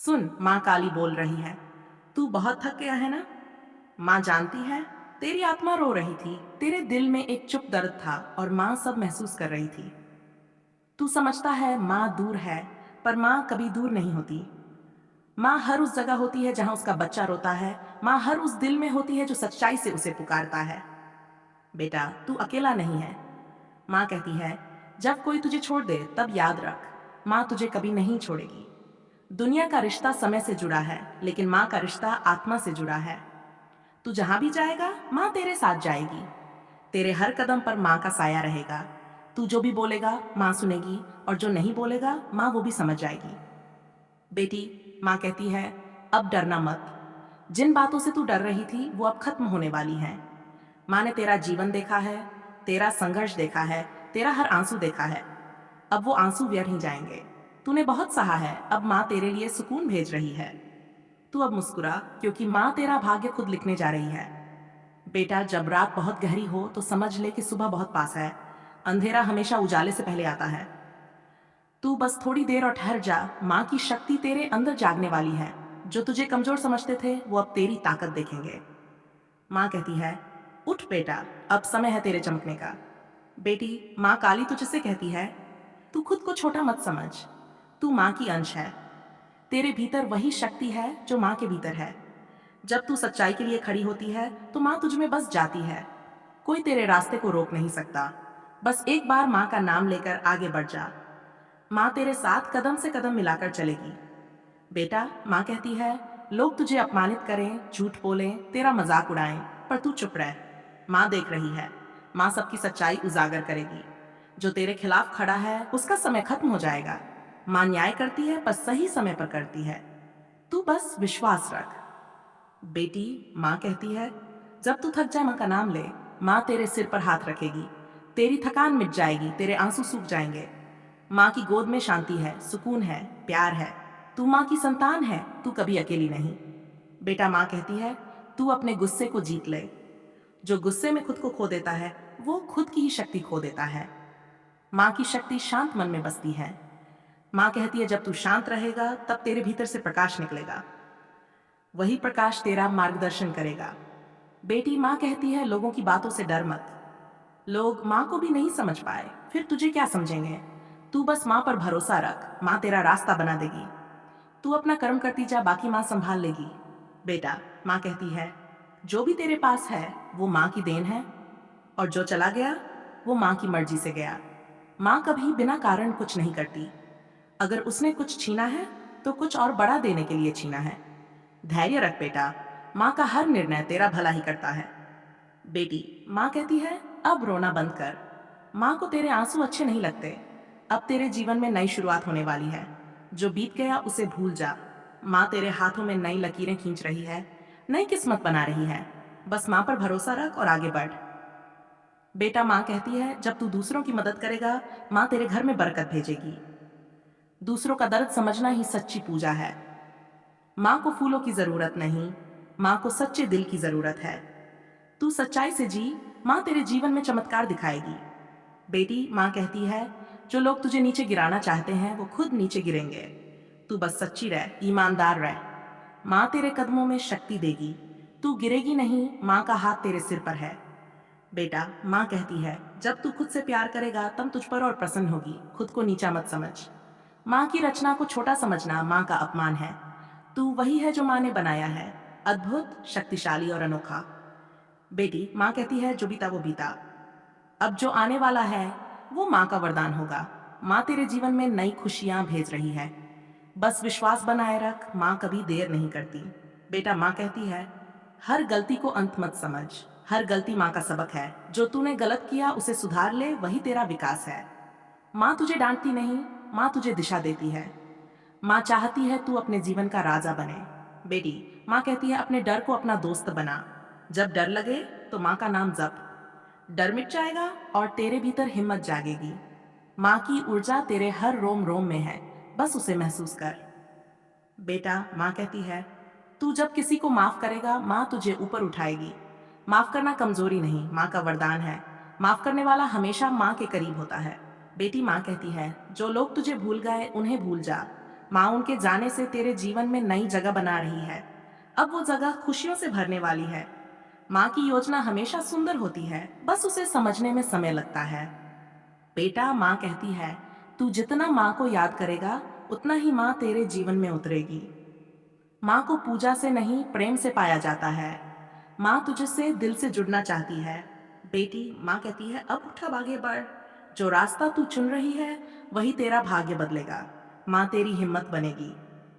सुन, माँ काली बोल रही है। तू बहुत थक गया है ना? माँ जानती है, तेरी आत्मा रो रही थी। तेरे दिल में एक चुप दर्द था और माँ सब महसूस कर रही थी। तू समझता है माँ दूर है, पर माँ कभी दूर नहीं होती। माँ हर उस जगह होती है जहाँ उसका बच्चा रोता है। माँ हर उस दिल में होती है जो सच्चाई से उसे पुकारता है। बेटा, तू अकेला नहीं है। माँ कहती है, जब कोई तुझे छोड़ दे तब याद रख, माँ तुझे कभी नहीं छोड़ेगी। दुनिया का रिश्ता समय से जुड़ा है, लेकिन माँ का रिश्ता आत्मा से जुड़ा है। तू जहां भी जाएगा, माँ तेरे साथ जाएगी। तेरे हर कदम पर माँ का साया रहेगा। तू जो भी बोलेगा, माँ सुनेगी, और जो नहीं बोलेगा, माँ वो भी समझ जाएगी। बेटी, माँ कहती है, अब डरना मत। जिन बातों से तू डर रही थी, वो अब खत्म होने वाली हैं। माँ ने तेरा जीवन देखा है, तेरा संघर्ष देखा है, तेरा हर आंसू देखा है। अब वो आंसू व्यर्थ नहीं जाएंगे। तूने बहुत सहा है, अब माँ तेरे लिए सुकून भेज रही है। तू अब मुस्कुरा, क्योंकि माँ तेरा भाग्य खुद लिखने जा रही है। बेटा, जब रात बहुत गहरी हो तो समझ ले कि सुबह बहुत पास है। अंधेरा हमेशा उजाले से पहले आता है। तू बस थोड़ी देर और ठहर जा। माँ की शक्ति तेरे अंदर जागने वाली है। जो तुझे कमजोर समझते थे, वो अब तेरी ताकत देखेंगे। माँ कहती है, उठ बेटा, अब समय है तेरे चमकने का। बेटी, माँ काली तुझसे कहती है, तू खुद को छोटा मत समझ। तू माँ की अंश है। तेरे भीतर वही शक्ति है जो माँ के भीतर है। जब तू सच्चाई के लिए खड़ी होती है, तो माँ तुझ में बस जाती है। कोई तेरे रास्ते को रोक नहीं सकता। बस एक बार माँ का नाम लेकर आगे बढ़ जा। माँ तेरे साथ कदम से कदम मिलाकर चलेगी। बेटा, माँ कहती है, लोग तुझे अपमानित करें, झूठ बोलें, तेरा मजाक उड़ाएं, पर तू चुप रह। माँ देख रही है। माँ सबकी सच्चाई उजागर करेगी। जो तेरे खिलाफ खड़ा है, उसका समय खत्म हो जाएगा। माँ न्याय करती है, पर सही समय पर करती है। तू बस विश्वास रख। बेटी, माँ कहती है, जब तू थक जाए, माँ का नाम ले। माँ तेरे सिर पर हाथ रखेगी। तेरी थकान मिट जाएगी, तेरे आंसू सूख जाएंगे। माँ की गोद में शांति है, सुकून है, प्यार है। तू माँ की संतान है, तू कभी अकेली नहीं। बेटा, माँ कहती है, तू अपने गुस्से को जीत ले। जो गुस्से में खुद को खो देता है, वो खुद की ही शक्ति खो देता है। माँ की शक्ति शांत मन में बसती है। माँ कहती है, जब तू शांत रहेगा, तब तेरे भीतर से प्रकाश निकलेगा। वही प्रकाश तेरा मार्गदर्शन करेगा। बेटी, माँ कहती है, लोगों की बातों से डर मत। लोग माँ को भी नहीं समझ पाए, फिर तुझे क्या समझेंगे। तू बस माँ पर भरोसा रख, माँ तेरा रास्ता बना देगी। तू अपना कर्म करती जा, बाकी माँ संभाल लेगी। बेटा, माँ कहती है, जो भी तेरे पास है, वो माँ की देन है, और जो चला गया, वो माँ की मर्जी से गया। माँ कभी बिना कारण कुछ नहीं करती। अगर उसने कुछ छीना है, तो कुछ और बड़ा देने के लिए छीना है। धैर्य रख बेटा, माँ का हर निर्णय तेरा भला ही करता है। बेटी, माँ कहती है, अब रोना बंद कर। माँ को तेरे आंसू अच्छे नहीं लगते। अब तेरे जीवन में नई शुरुआत होने वाली है। जो बीत गया उसे भूल जा। माँ तेरे हाथों में नई लकीरें खींच रही है, नई किस्मत बना रही है। बस माँ पर भरोसा रख और आगे बढ़। बेटा, माँ कहती है, जब तू दूसरों की मदद करेगा, माँ तेरे घर में बरकत भेजेगी। दूसरों का दर्द समझना ही सच्ची पूजा है। माँ को फूलों की जरूरत नहीं, माँ को सच्चे दिल की जरूरत है। तू सच्चाई से जी, माँ तेरे जीवन में चमत्कार दिखाएगी। बेटी, माँ कहती है, जो लोग तुझे नीचे गिराना चाहते हैं, वो खुद नीचे गिरेंगे। तू बस सच्ची रह, ईमानदार रह। माँ तेरे कदमों में शक्ति देगी। तू गिरेगी नहीं, माँ का हाथ तेरे सिर पर है। बेटा, माँ कहती है, जब तू खुद से प्यार करेगा, तब तुझ पर और प्रसन्न होगी। खुद को नीचा मत समझ। माँ की रचना को छोटा समझना माँ का अपमान है। तू वही है जो माँ ने बनाया है, अद्भुत, शक्तिशाली और अनोखा। बेटी, माँ कहती है, जो बीता वो बीता। अब जो आने वाला है, वो माँ का वरदान होगा। माँ तेरे जीवन में नई खुशियां भेज रही है। बस विश्वास बनाए रख, माँ कभी देर नहीं करती। बेटा, माँ कहती है, हर गलती को अंत मत समझ। हर गलती माँ का सबक है। जो तूने गलत किया, उसे सुधार ले, वही तेरा विकास है। माँ तुझे डांटती नहीं, माँ तुझे दिशा देती है। माँ चाहती है तू अपने जीवन का राजा बने। बेटी, माँ कहती है, अपने डर को अपना दोस्त बना। जब डर लगे, तो माँ का नाम जप। डर मिट जाएगा और तेरे भीतर हिम्मत जागेगी। माँ की ऊर्जा तेरे हर रोम रोम में है, बस उसे महसूस कर। बेटा, माँ कहती है, तू जब किसी को माफ करेगा, माँ तुझे ऊपर उठाएगी। माफ करना कमजोरी नहीं, माँ का वरदान है। माफ करने वाला हमेशा माँ के करीब होता है। बेटी, माँ कहती है, जो लोग तुझे भूल गए, उन्हें भूल जा। माँ उनके जाने से तेरे जीवन में नई जगह बना रही है। अब वो जगह खुशियों से भरने वाली है। माँ की योजना हमेशा सुंदर होती है, बस उसे समझने में समय लगता है। बेटा, माँ कहती है, तू जितना माँ को याद करेगा, उतना ही माँ तेरे जीवन में उतरेगी। माँ को पूजा से नहीं, प्रेम से पाया जाता है। माँ तुझसे दिल से जुड़ना चाहती है। बेटी, माँ कहती है, अब उठ, अब आगे बढ़। जो रास्ता तू चुन रही है, वही तेरा भाग्य बदलेगा। माँ तेरी हिम्मत बनेगी।